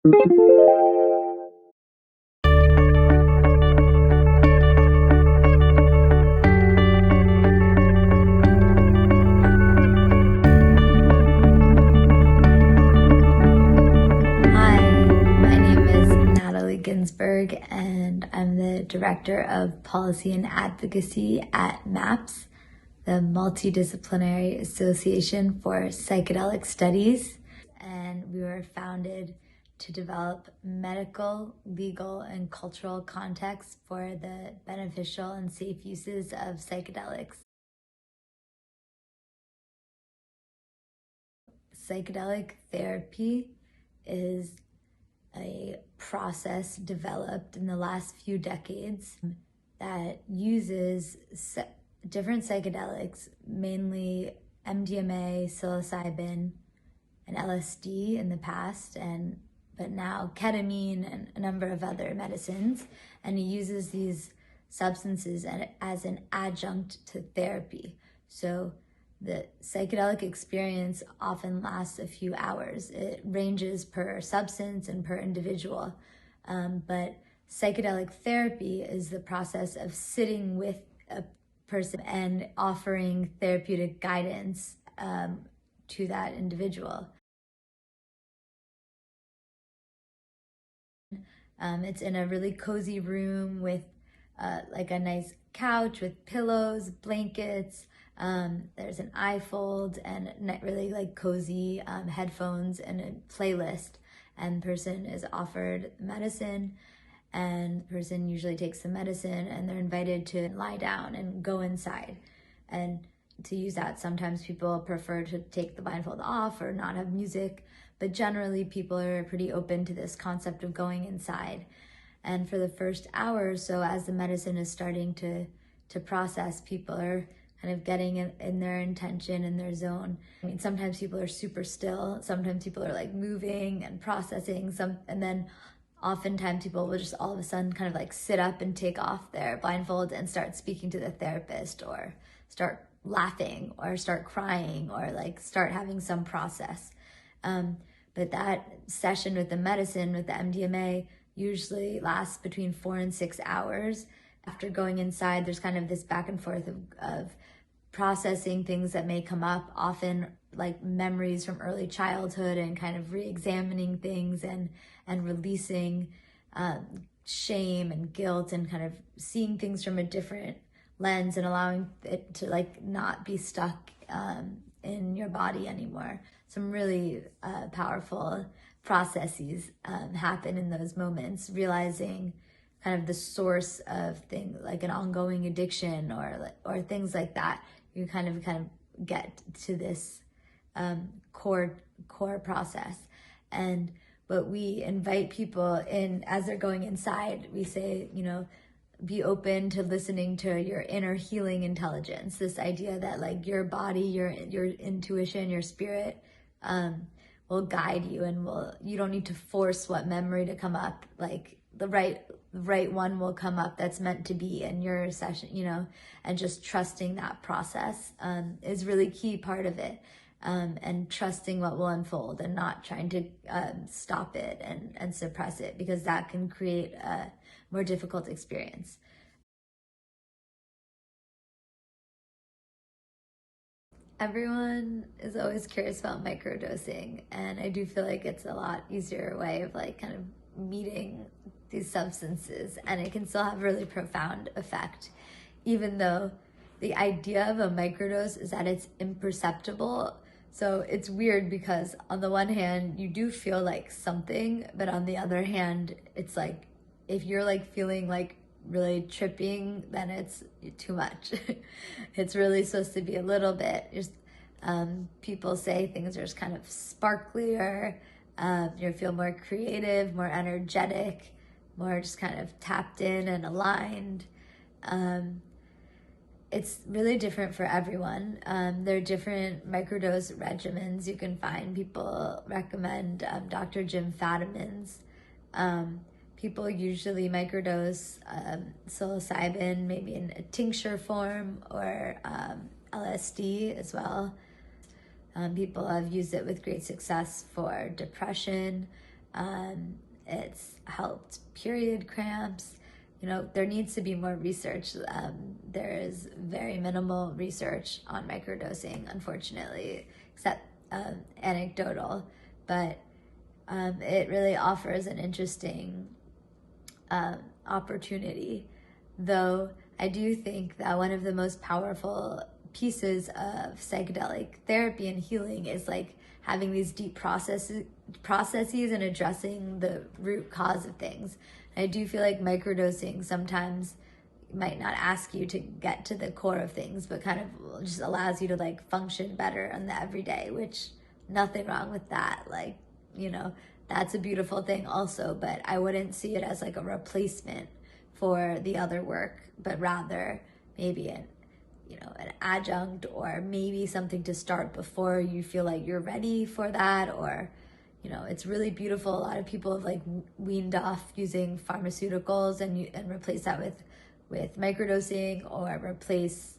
Hi, my name is Natalie Ginsberg, and I'm the Director of Policy and Advocacy at MAPS, the Multidisciplinary Association for Psychedelic Studies. And we were founded to develop medical, legal, and cultural context for the beneficial and safe uses of psychedelics. Psychedelic therapy is a process developed in the last few decades that uses different psychedelics, mainly MDMA, psilocybin, and LSD in the past, but now ketamine and a number of other medicines, and he uses these substances as an adjunct to therapy. So the psychedelic experience often lasts a few hours. It ranges per substance and per individual, but psychedelic therapy is the process of sitting with a person and offering therapeutic guidance to that individual. It's in a really cozy room with like a nice couch with pillows, blankets. There's an iFold and really like cozy headphones and a playlist. And the person is offered medicine, and the person usually takes the medicine and they're invited to lie down and go inside. And to use that, sometimes people prefer to take the blindfold off or not have music, but generally people are pretty open to this concept of going inside. And for the first hour or so, as the medicine is starting to process, people are kind of getting in their intention, in their zone. I mean, sometimes people are super still, sometimes people are like moving and processing, and then oftentimes people will just all of a sudden kind of like sit up and take off their blindfold and start speaking to the therapist, or start laughing, or start crying, or like start having some process. But that session with the medicine, with the MDMA, usually lasts between 4 and 6 hours. After going inside, there's kind of this back and forth of processing things that may come up, often like memories from early childhood, and kind of re-examining things and releasing shame and guilt, and kind of seeing things from a different lens and allowing it to like not be stuck in your body anymore. Some really powerful processes happen in those moments, realizing kind of the source of things like an ongoing addiction or things like that. You kind of get to this core process. But we invite people in as they're going inside. We say, be open to listening to your inner healing intelligence. This idea that like your body, your intuition, your spirit will guide you, and you don't need to force what memory to come up. Like the right one will come up that's meant to be in your session, and just trusting that process is really key part of it. And trusting what will unfold, and not trying to stop it and suppress it, because that can create a more difficult experience. Everyone is always curious about microdosing, and I do feel like it's a lot easier way of like kind of meeting these substances, and it can still have a really profound effect, even though the idea of a microdose is that it's imperceptible. So it's weird, because on the one hand, you do feel like something, but on the other hand, it's like, if you're like feeling like really tripping, then it's too much. It's really supposed to be a little bit. Just people say things are just kind of sparklier. You feel more creative, more energetic, more just kind of tapped in and aligned. It's really different for everyone. There are different microdose regimens you can find. People recommend Dr. Jim Fadiman's. People usually microdose psilocybin, maybe in a tincture form, or LSD as well. People have used it with great success for depression, It's helped period cramps. There needs to be more research. There is very minimal research on microdosing, unfortunately, except anecdotal. But it really offers an interesting opportunity. Though I do think that one of the most powerful pieces of psychedelic therapy and healing is like having these deep processes and addressing the root cause of things. And I do feel like microdosing sometimes might not ask you to get to the core of things, but kind of just allows you to like function better in the everyday, which nothing wrong with that. Like, that's a beautiful thing also, but I wouldn't see it as like a replacement for the other work, but rather maybe an adjunct, or maybe something to start before you feel like you're ready for that. Or it's really beautiful. A lot of people have like weaned off using pharmaceuticals and replace that with microdosing, or replace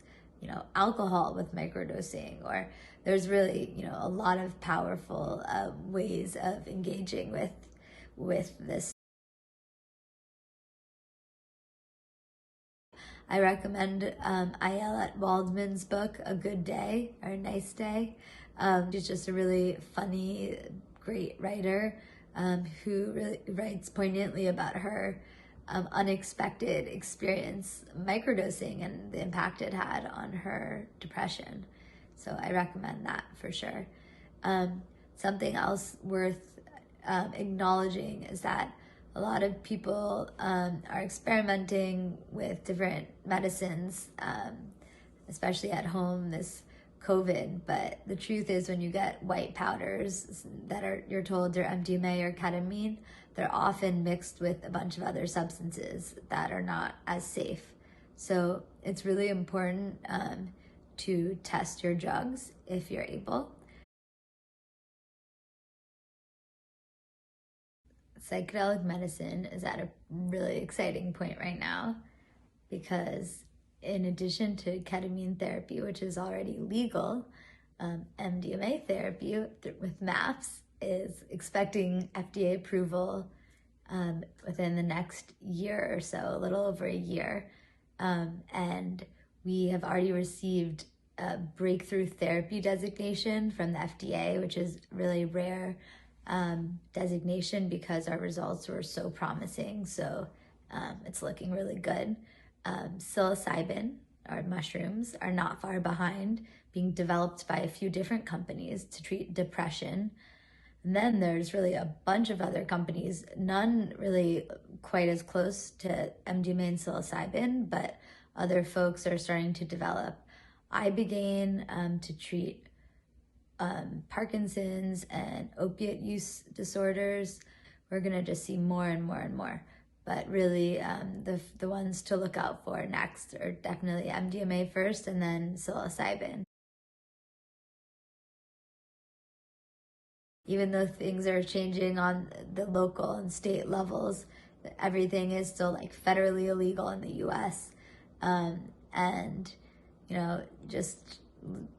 alcohol with microdosing. Or there's really a lot of powerful ways of engaging with this. I recommend Ayelet Waldman's book, A Good Day or A Nice Day. She's just a really funny, great writer who really writes poignantly about her unexpected experience microdosing and the impact it had on her depression. So I recommend that for sure. Something else worth acknowledging is that a lot of people are experimenting with different medicines, especially at home this COVID. But the truth is, when you get white powders that you're told are MDMA or ketamine, they're often mixed with a bunch of other substances that are not as safe. So it's really important to test your drugs if you're able. Psychedelic medicine is at a really exciting point right now, because in addition to ketamine therapy, which is already legal, MDMA therapy with MAPS is expecting FDA approval within the next year or so, a little over a year. And we have already received a breakthrough therapy designation from the FDA, which is really rare designation because our results were so promising. So it's looking really good. Psilocybin, or mushrooms, are not far behind, being developed by a few different companies to treat depression. And then there's really a bunch of other companies, none really quite as close to MDMA and psilocybin, but other folks are starting to develop ibogaine to treat Parkinson's and opiate use disorders. We're gonna just see more and more and more. But really, the ones to look out for next are definitely MDMA first, and then psilocybin. Even though things are changing on the local and state levels, everything is still like federally illegal in the US. And, just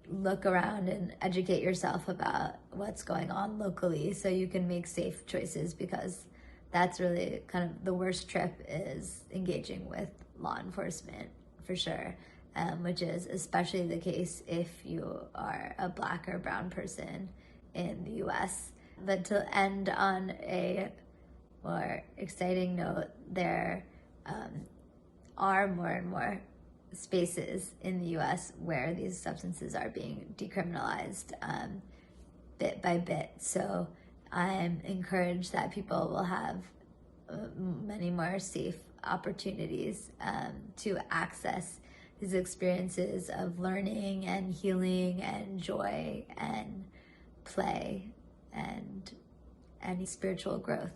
look around and educate yourself about what's going on locally so you can make safe choices, because that's really kind of the worst trip, is engaging with law enforcement, for sure, which is especially the case if you are a Black or brown person in the US. But to end on a more exciting note, there are more and more spaces in the US where these substances are being decriminalized bit by bit. So I'm encouraged that people will have many more safe opportunities to access these experiences of learning and healing and joy and play and spiritual growth.